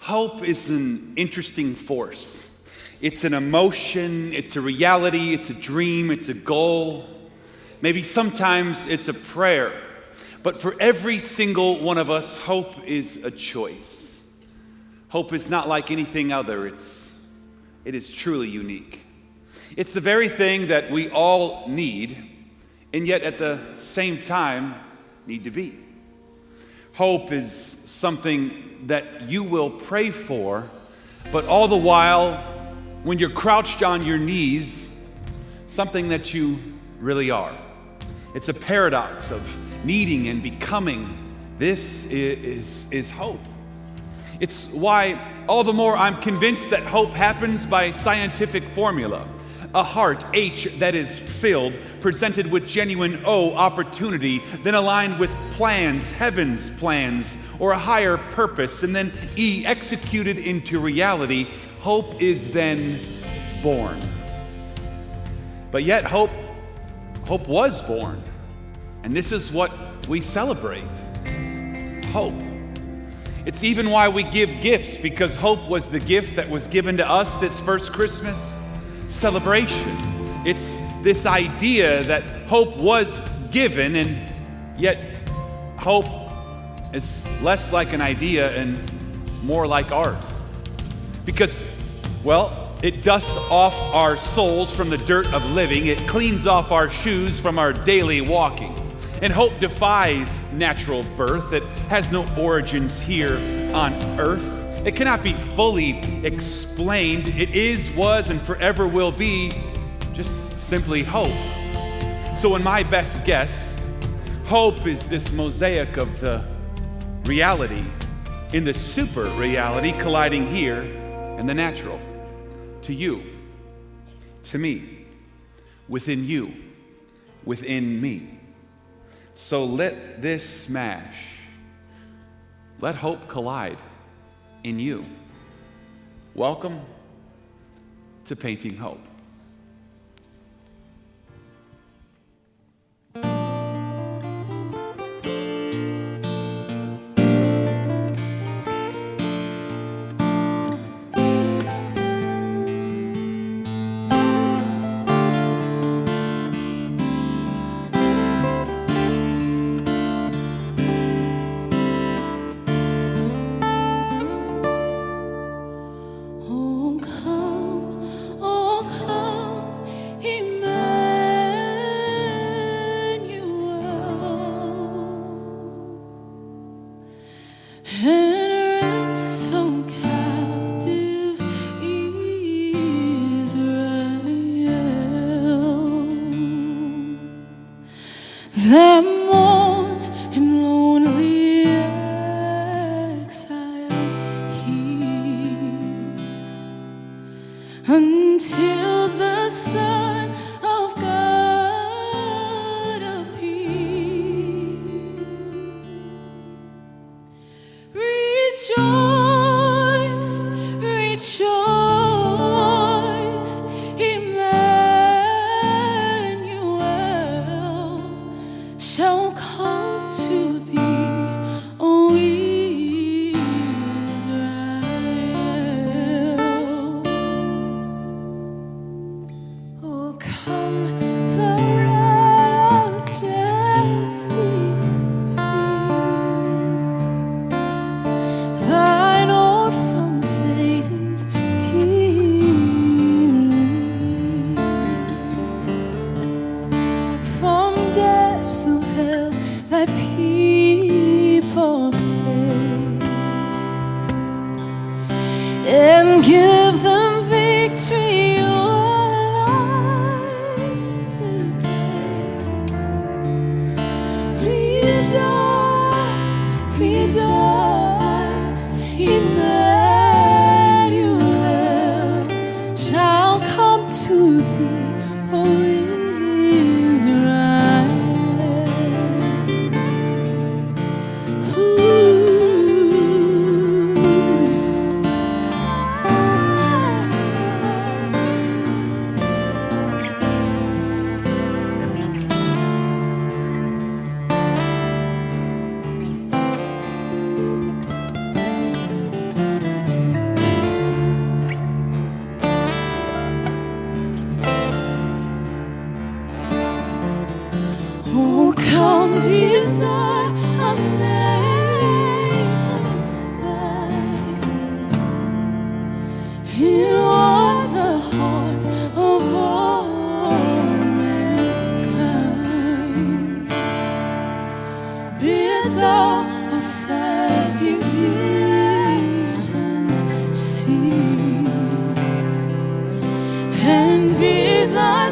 Hope is an interesting force. It's an emotion, it's a reality, it's a dream, it's a goal. Maybe sometimes it's a prayer. But for every single one of us, hope is a choice. Hope is not like anything other. It is truly unique. It's the very thing that we all need, and yet at the same time need to be. Hope is something that you will pray for, but all the while, when you're crouched on your knees, something that you really are. It's a paradox of needing and becoming. This is hope. It's why all the more I'm convinced that hope happens by scientific formula. A heart, H, that is filled, presented with genuine O, opportunity, then aligned with plans, heaven's plans, or a higher purpose, and then E, executed into reality. Hope is then born. But yet hope was born. And this is what we celebrate. Hope. It's even why we give gifts, because hope was the gift that was given to us this first Christmas celebration. It's this idea that hope was given, and yet hope is less like an idea and more like art. Because, well, it dusts off our souls from the dirt of living. It cleans off our shoes from our daily walking. And hope defies natural birth. It has no origins here on earth. It cannot be fully explained. It is, was, and forever will be just simply hope. So in my best guess, hope is this mosaic of the reality in the super reality colliding here in the natural. To you, to me, within you, within me. So let this smash. Let hope collide in you. Welcome to Painting Hope. That mourns in lonely exile here until the Son of God appears. Rejoice, rejoice, Emmanuel shall come to thee, O Israel. Oh, come, the red sea, thine old from Satan's tyranny, from depths of hell thy people save, and give them victory o'er the grave. Rejoice, rejoice, Emmanuel shall come to thee, O Israel. Ooh.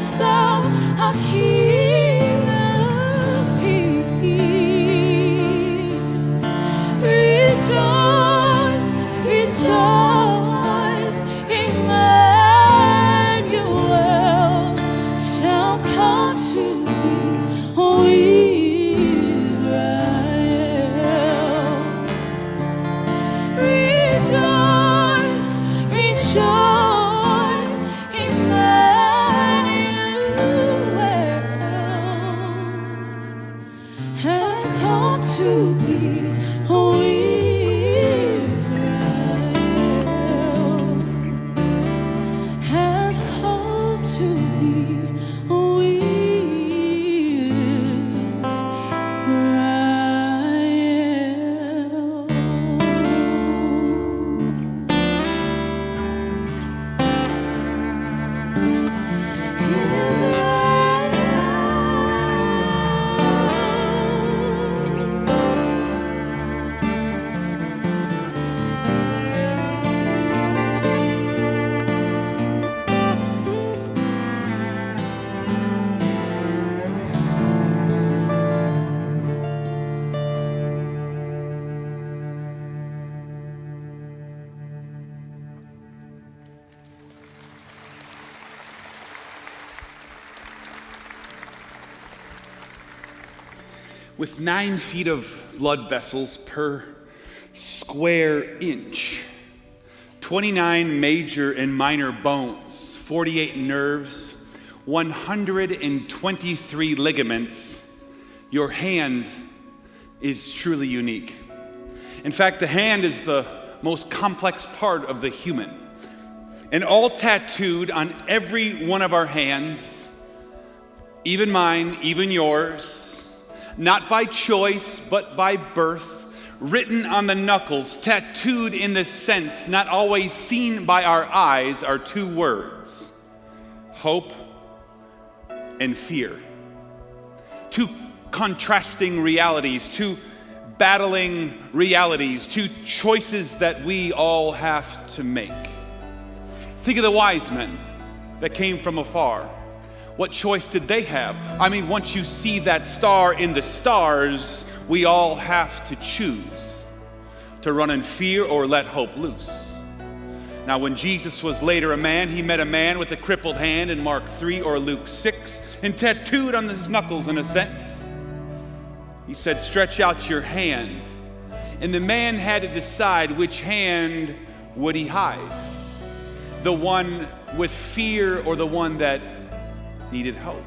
yourself a King of peace. Rejoice, rejoice, Emmanuel shall come to thee, O Israel. Rejoice, rejoice, Emmanuel has come to thee, O Israel. Has come to thee, O With 9 feet of blood vessels per square inch, 29 major and minor bones, 48 nerves, 123 ligaments, your hand is truly unique. In fact, the hand is the most complex part of the human. And all tattooed on every one of our hands, even mine, even yours, not by choice, but by birth, written on the knuckles, tattooed in the sense not always seen by our eyes, are 2 words: hope and fear. 2 contrasting realities, 2 battling realities, 2 choices that we all have to make. Think of the wise men that came from afar. What choice did they have? I mean, once you see that star in the stars, we all have to choose to run in fear or let hope loose. Now, when Jesus was later a man, he met a man with a crippled hand in Mark 3 or Luke 6, and tattooed on his knuckles in a sense. He said, "Stretch out your hand." And the man had to decide which hand would he hide. The one with fear or the one that needed hope?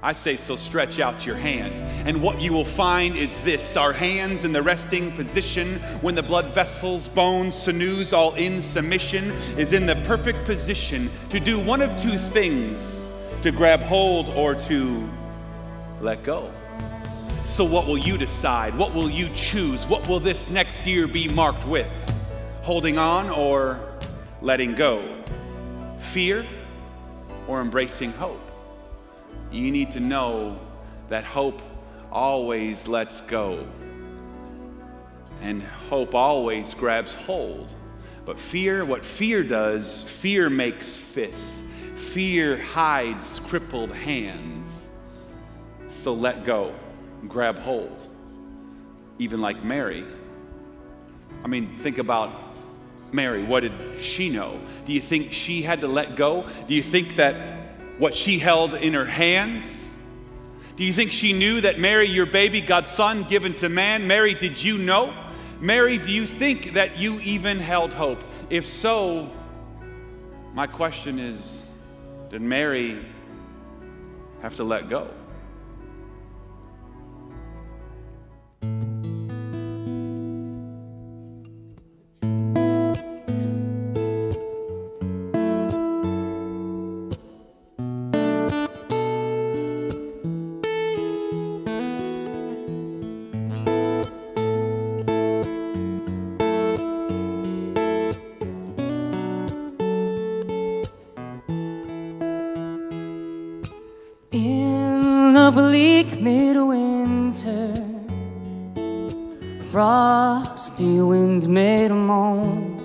I say, so stretch out your hand. And what you will find is this: our hands in the resting position, when the blood vessels, bones, sinews all in submission, is in the perfect position to do one of 2 things: to grab hold or to let go. So what will you decide? What will you choose? What will this next year be marked with? Holding on or letting go? Fear or embracing hope? You need to know that hope always lets go, and hope always grabs hold. But fear, what fear does, fear makes fists. Fear hides crippled hands. So let go, grab hold. Even like Mary. I mean, think about Mary. What did she know? Do you think she had to let go? Do you think that what she held in her hands, do you think she knew that Mary, your baby, God's son given to man? Mary, did you know? Mary, do you think that you even held hope? If so, my question is, did Mary have to let go? In the bleak midwinter, frosty wind made a moan.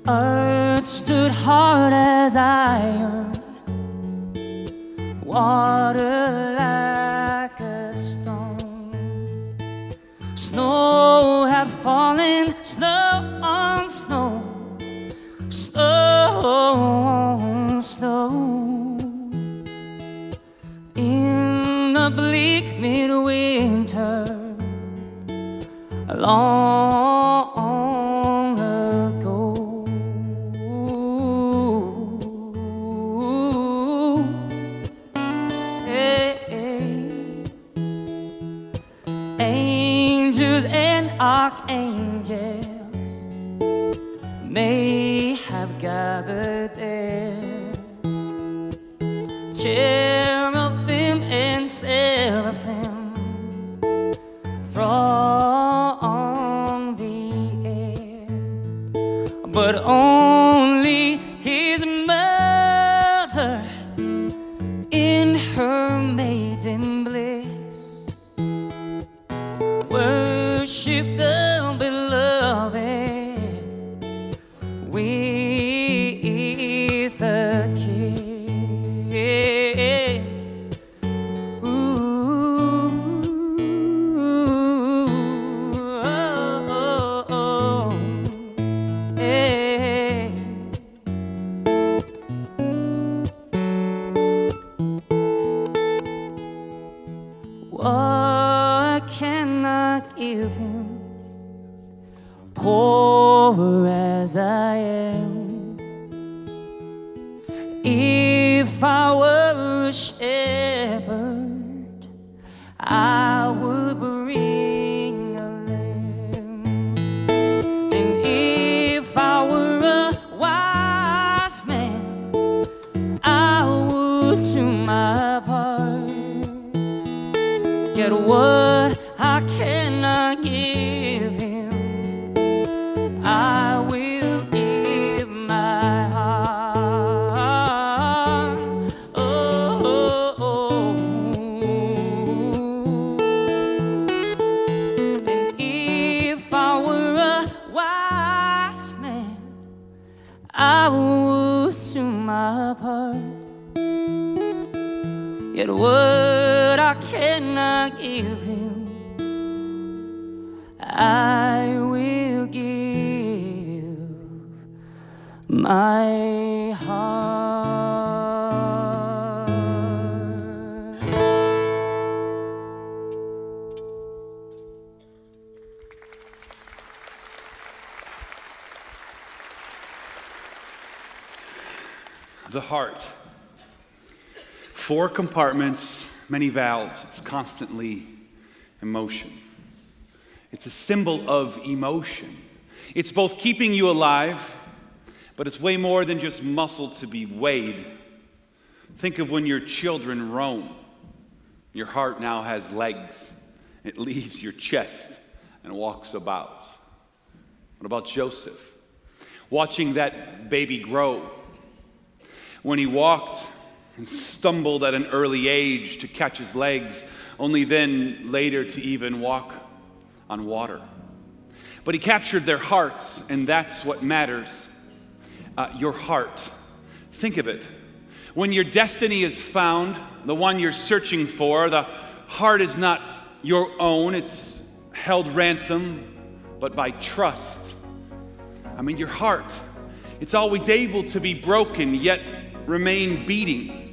Earth that stood hard as iron, water like a stone. Snow had fallen, snow on snow, snow on snow. In the bleak midwinter, long ago, hey, hey. Angels and archangels may have gathered there, cherubim and seraphim from the air, but only his mother in her maiden bliss worship the beloved with a kiss. Ooh, oh, oh, hey. What can I give him, poor as I am? If I were a shepherd, I would bring a lamb. And if I were a wise man, I would do my part. Yet what I cannot give him, I will give my heart. Oh, oh, oh. And if I were a wise man, I would do my part. Yet what I cannot give him, I will give my heart. The heart. 4 compartments, many valves. It's constantly in motion. It's a symbol of emotion. It's both keeping you alive, but it's way more than just muscle to be weighed. Think of when your children roam. Your heart now has legs. It leaves your chest and walks about. What about Joseph? Watching that baby grow. When he walked and stumbled at an early age to catch his legs, only then later to even walk on water. But he captured their hearts, and that's what matters. Your heart. Think of it. When your destiny is found, the one you're searching for, the heart is not your own. It's held ransom, but by trust. Your heart, it's always able to be broken, yet remain beating.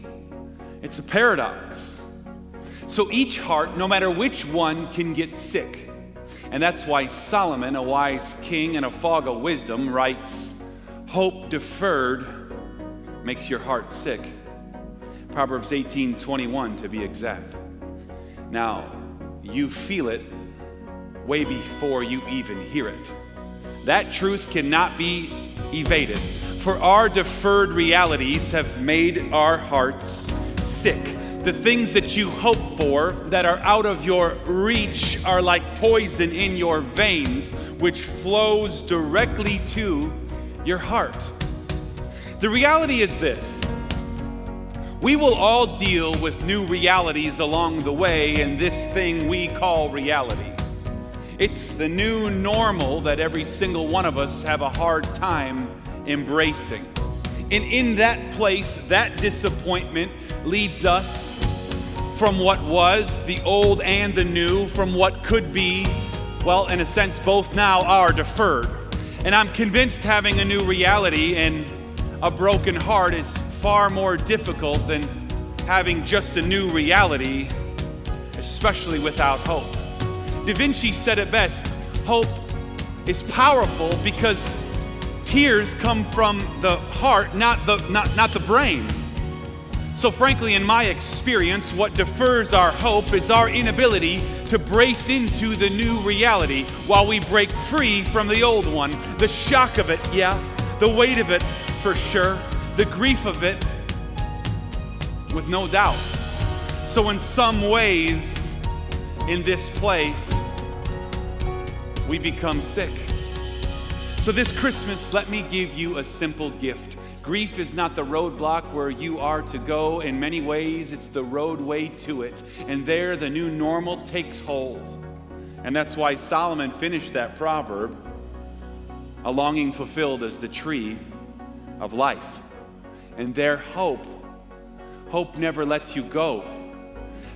It's a paradox. So each heart, no matter which one, can get sick. And that's why Solomon, a wise king and a fog of wisdom, writes, hope deferred makes your heart sick. Proverbs 18:21 to be exact. Now, you feel it way before you even hear it. That truth cannot be evaded, for our deferred realities have made our hearts sick. The things that you hope for that are out of your reach are like poison in your veins, which flows directly to your heart. The reality is this: we will all deal with new realities along the way in this thing we call reality. It's the new normal that every single one of us have a hard time embracing. And in that place, that disappointment leads us from what was, the old and the new, from what could be, well, in a sense, both now are deferred. And I'm convinced having a new reality and a broken heart is far more difficult than having just a new reality, especially without hope. Da Vinci said it best: hope is powerful because tears come from the heart, not the brain. So frankly, in my experience, what defers our hope is our inability to brace into the new reality while we break free from the old one. The shock of it, yeah. The weight of it, for sure. The grief of it, with no doubt. So in some ways, in this place, we become sick. So this Christmas, let me give you a simple gift. Grief is not the roadblock where you are to go. In many ways, it's the roadway to it. And there, the new normal takes hold. And that's why Solomon finished that proverb, a longing fulfilled as the tree of life. And their hope never lets you go.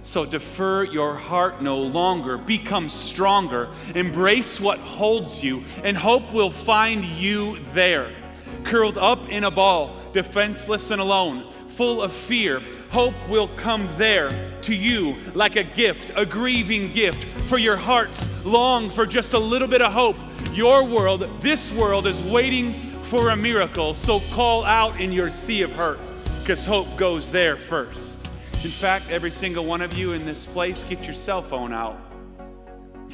So defer your heart no longer. Become stronger. Embrace what holds you, and hope will find you there. Curled up in a ball, defenseless and alone, full of fear, hope will come there to you like a gift, a grieving gift. For your hearts long for just a little bit of hope. Your world, this world, is waiting for a miracle. So call out in your sea of hurt, because hope goes there first. In fact, every single one of you in this place, get your cell phone out.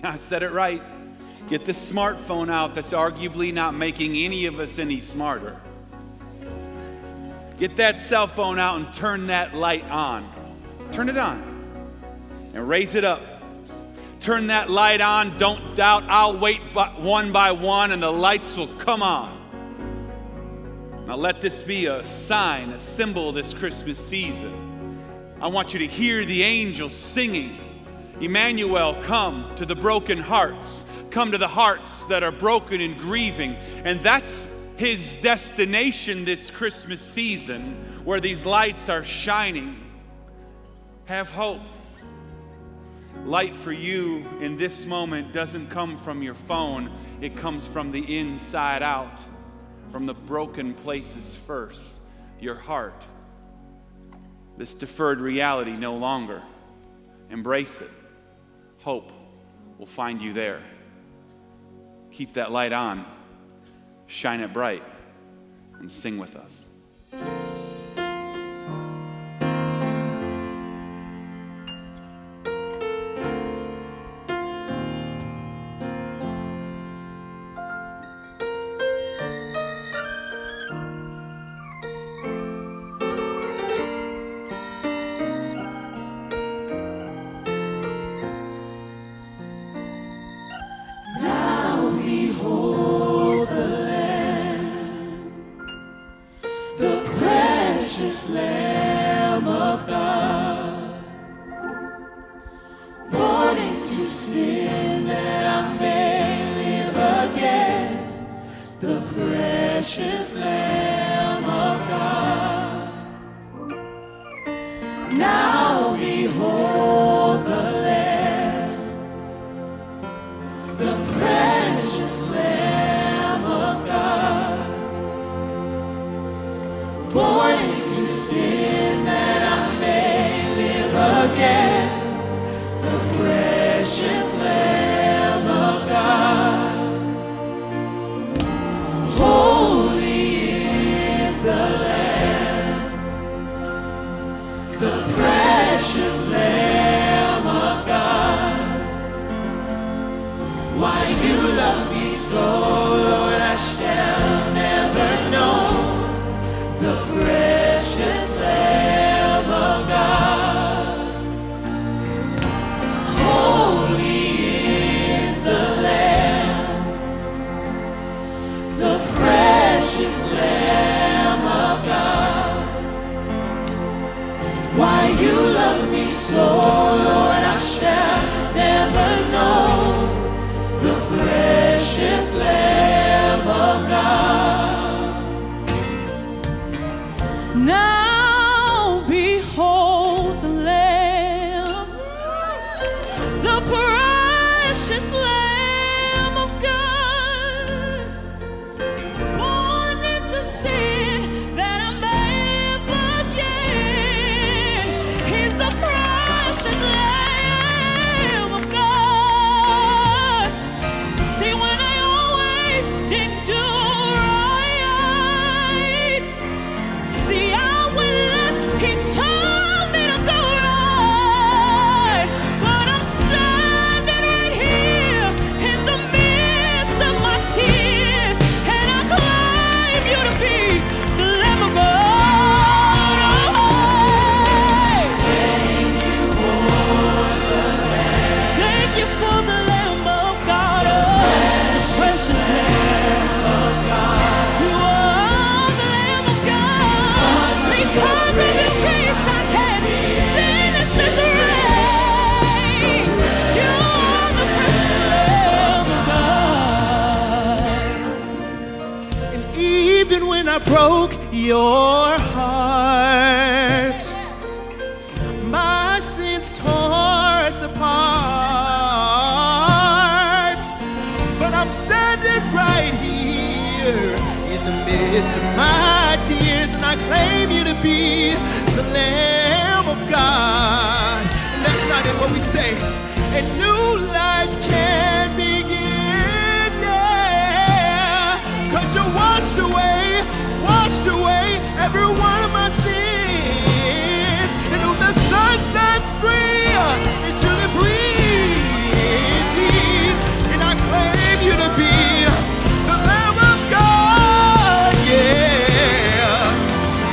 I said it right. Get the smartphone out that's arguably not making any of us any smarter. Get that cell phone out and turn that light on. Turn it on and raise it up. Turn that light on. Don't doubt. I'll wait one by one and the lights will come on. Now let this be a sign, a symbol this Christmas season. I want you to hear the angels singing, Emmanuel, come to the broken hearts. Come to the hearts that are broken and grieving. And that's his destination this Christmas season, where these lights are shining. Have hope. Light for you in this moment doesn't come from your phone. It comes from the inside out, from the broken places first, your heart. This deferred reality no longer. Embrace it. Hope will find you there. Keep that light on, shine it bright, and sing with us. Lamb of God, born into sin that I may live again, the precious Lamb of God. Now behold the Lamb, the precious Lamb of God, born into sin that I may live again, the precious Lamb of God. Holy is the Lamb, the precious Lamb of God. Why you love me so, Lord, I shall never know. The precious Lamb of God. Holy is the Lamb, the precious Lamb of God. Why you love me so, Lord, I shall never know. The precious Lamb of God. I broke your heart. My sins tore us apart. But I'm standing right here in the midst of my tears, and I claim you to be the Lamb of God. And that's not it, what we say. A new life can begin, yeah. 'Cause you washed away every one of my sins. And whom the Son sets free is surely free indeed. And I claim you to be the Lamb of God, yeah.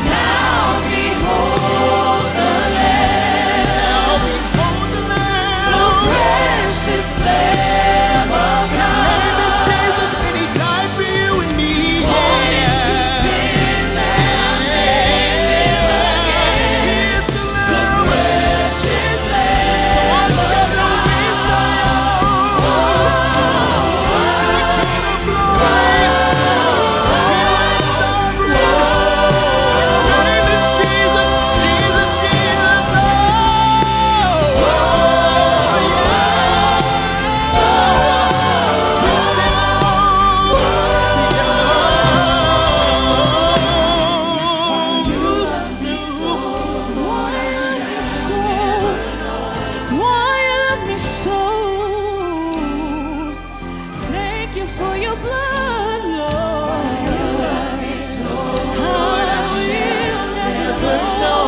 Now behold the Lamb, Now behold the Lamb, the precious Lamb of His name is God. Jesus, and He died for you and me, Born into yeah. sin that made me again. He is the The Lamb. precious So Lamb all of together we say, oh, to the King of glory. He reigns sovereign. His name is Jesus, Jesus, Jesus. Oh, yeah. We say, oh, you love me so. Why you love me so? Thank you for your blood, Lord. You love me so. I will never know.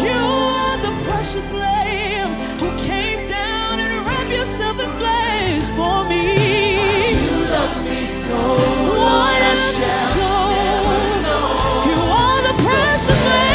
You are the precious Lamb who came down and wrapped yourself in flesh for me. You love me so. Why you love me so? You are the precious Lamb.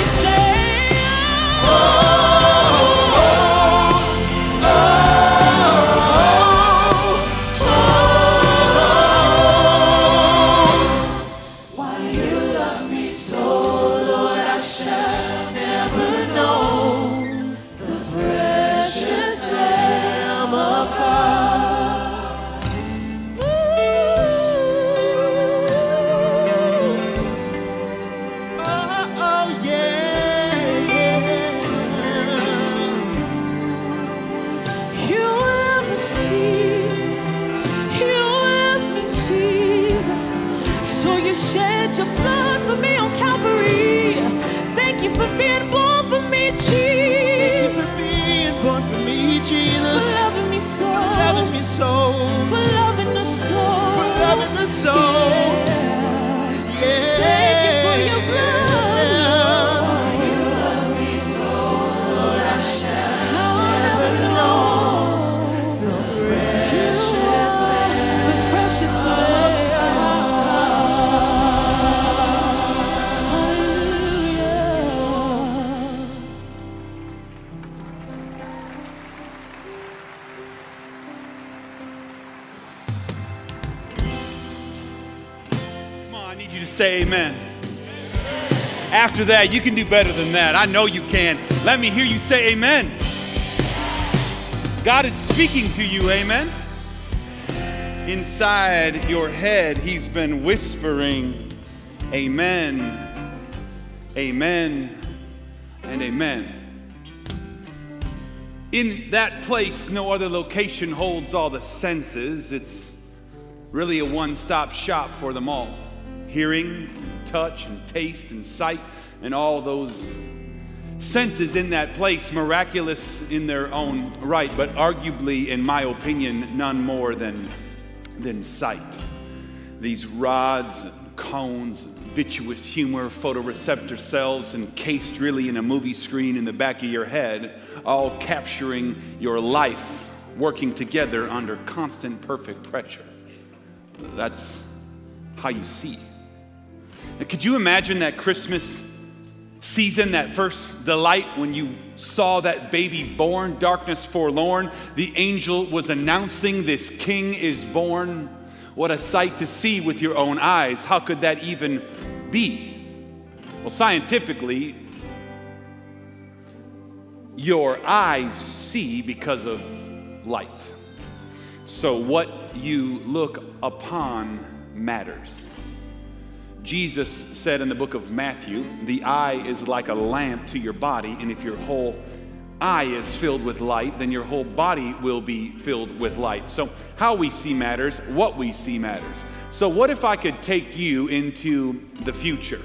Say, why you love me so, Lord, I shall never know. The precious Lamb of God. Oh, yeah. You love me, Jesus. You love me, Jesus. So you shed your blood for me on Calvary. Thank you for being born for me, Thank you Jesus. for being born for me, For Jesus. loving me so. For loving me so. For loving us so. For loving me so. Yeah. Yeah. Thank you for your blood, Lord. You love me so, Lord, I shall never know. The precious Lamb, the precious Lamb. Hallelujah. Come on, I need you to say amen. After that, you can do better than that. I know you can. Let me hear you say amen. God is speaking to you, amen. Inside your head, He's been whispering, amen, amen, and amen. In that place, no other location holds all the senses. It's really a one-stop shop for them all. Hearing, touch, and taste, and sight, and all those senses in that place, miraculous in their own right, but arguably, in my opinion, none more than sight. These rods and cones, vitreous humor, photoreceptor cells encased really in a movie screen in the back of your head, all capturing your life, working together under constant perfect pressure. That's how you see. Now, could you imagine that Christmas season, that first delight when you saw that baby born, darkness forlorn, the angel was announcing this king is born. What a sight to see with your own eyes. How could that even be? Well, scientifically, your eyes see because of light. So what you look upon matters. Jesus said in the book of Matthew, the eye is like a lamp to your body, and if your whole eye is filled with light, then your whole body will be filled with light. So how we see matters, what we see matters. So what if I could take you into the future?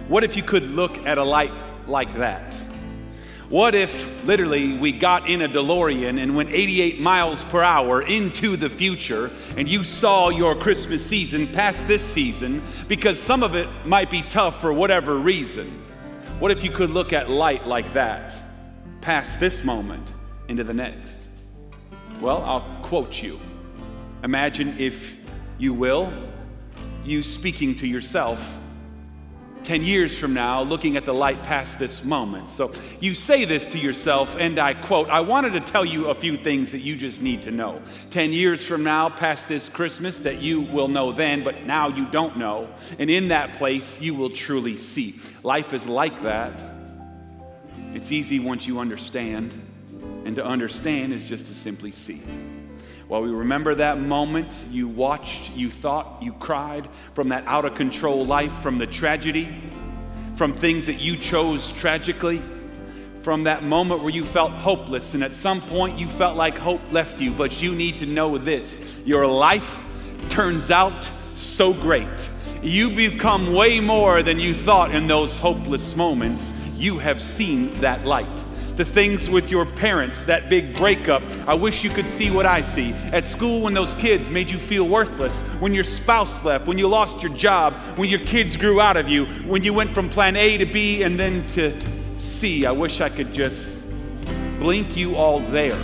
What if you could look at a light like that? What if literally we got in a DeLorean and went 88 miles per hour into the future and you saw your Christmas season past this season, because some of it might be tough for whatever reason? What if you could look at light like that, past this moment into the next? Well, I'll quote you. Imagine, if you will, you speaking to yourself 10 years from now, looking at the light past this moment. So you say this to yourself, and I quote, I wanted to tell you a few things that you just need to know. 10 years from now, past this Christmas, that you will know then, but now you don't know. And in that place, you will truly see. Life is like that. It's easy once you understand. And to understand is just to simply see. While we remember that moment, you watched, you thought, you cried from that out of control life, from the tragedy, from things that you chose tragically, from that moment where you felt hopeless, and at some point you felt like hope left you. But you need to know this: your life turns out so great. You become way more than you thought in those hopeless moments. You have seen that light. The things with your parents, that big breakup, I wish you could see what I see. At school, when those kids made you feel worthless, when your spouse left, when you lost your job, when your kids grew out of you, when you went from plan A to B and then to C. I wish I could just blink you all there,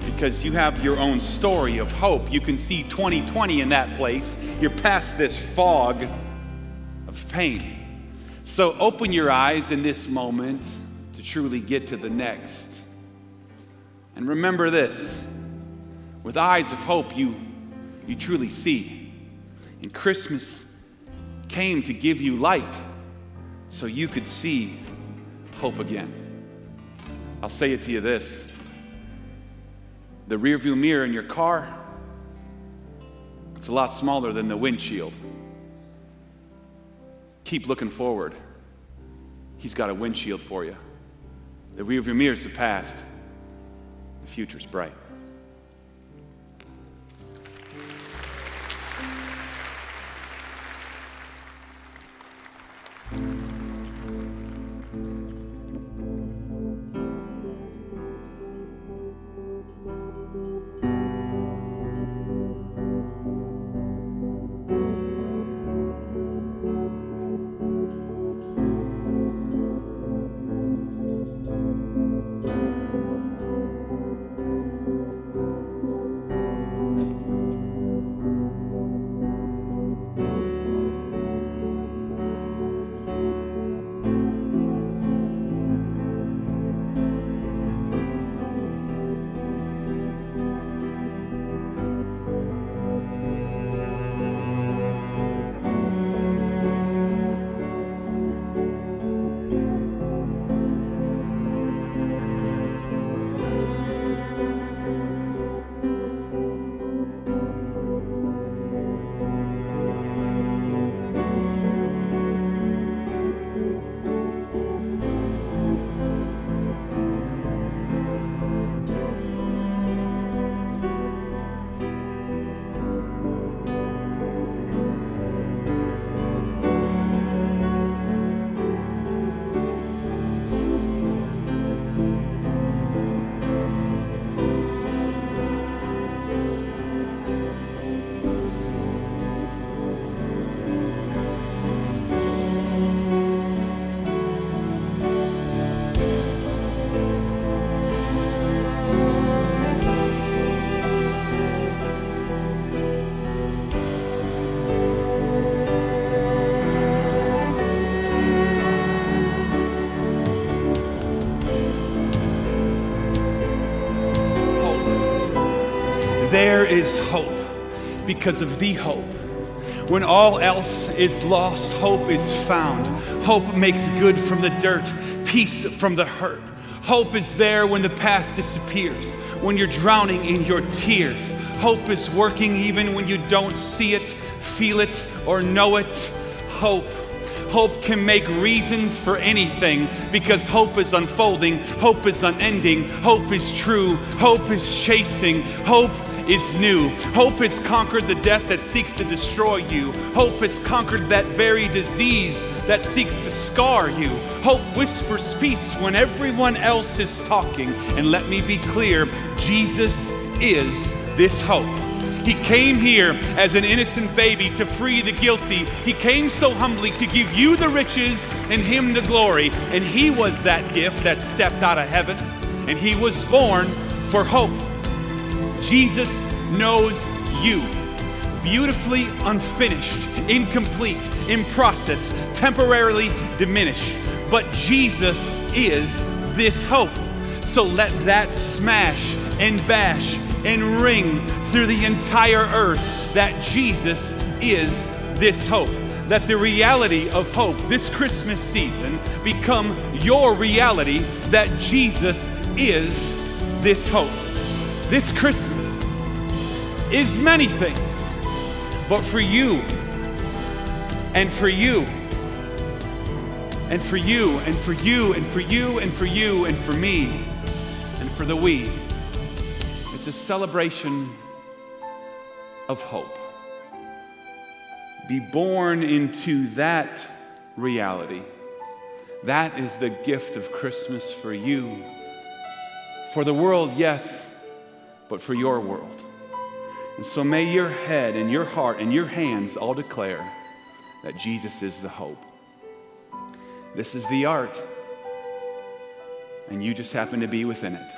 because you have your own story of hope. You can see 2020 in that place. You're past this fog of pain. So open your eyes in this moment to truly get to the next. And remember this: with eyes of hope, you truly see. And Christmas came to give you light so you could see hope again. I'll say it to you this: the rearview mirror in your car, it's a lot smaller than the windshield. Keep looking forward. He's got a windshield for you. The rearview mirror is the past. The future's bright. there is hope because of the hope. When all else is lost, hope is found. Hope makes good from the dirt, peace from the hurt. Hope is there when the path disappears, when you're drowning in your tears. Hope is working even when you don't see it, feel it, or know it. Hope. Hope can make reasons for anything because hope is unfolding, hope is unending, hope is true, hope is chasing, hope is new. Hope has conquered the death that seeks to destroy you. Hope has conquered that very disease that seeks to scar you. Hope whispers peace when everyone else is talking. And let me be clear, Jesus is this hope. He came here as an innocent baby to free the guilty. He came so humbly to give you the riches and him the glory. And he was that gift that stepped out of heaven. And he was born for hope. Jesus knows you. Beautifully unfinished, incomplete, in process, temporarily diminished. But Jesus is this hope. So let that smash and bash and ring through the entire earth that Jesus is this hope. Let the reality of hope this Christmas season become your reality that Jesus is this hope. This Christmas is many things, but for you, and for you, and for you, and for you, and for you, and for you, and for me, and for the we, it's a celebration of hope. Be born into that reality. That is the gift of Christmas for you. For the world, yes, but for your world. And so may your head and your heart and your hands all declare that Jesus is the hope. This is the art, and you just happen to be within it.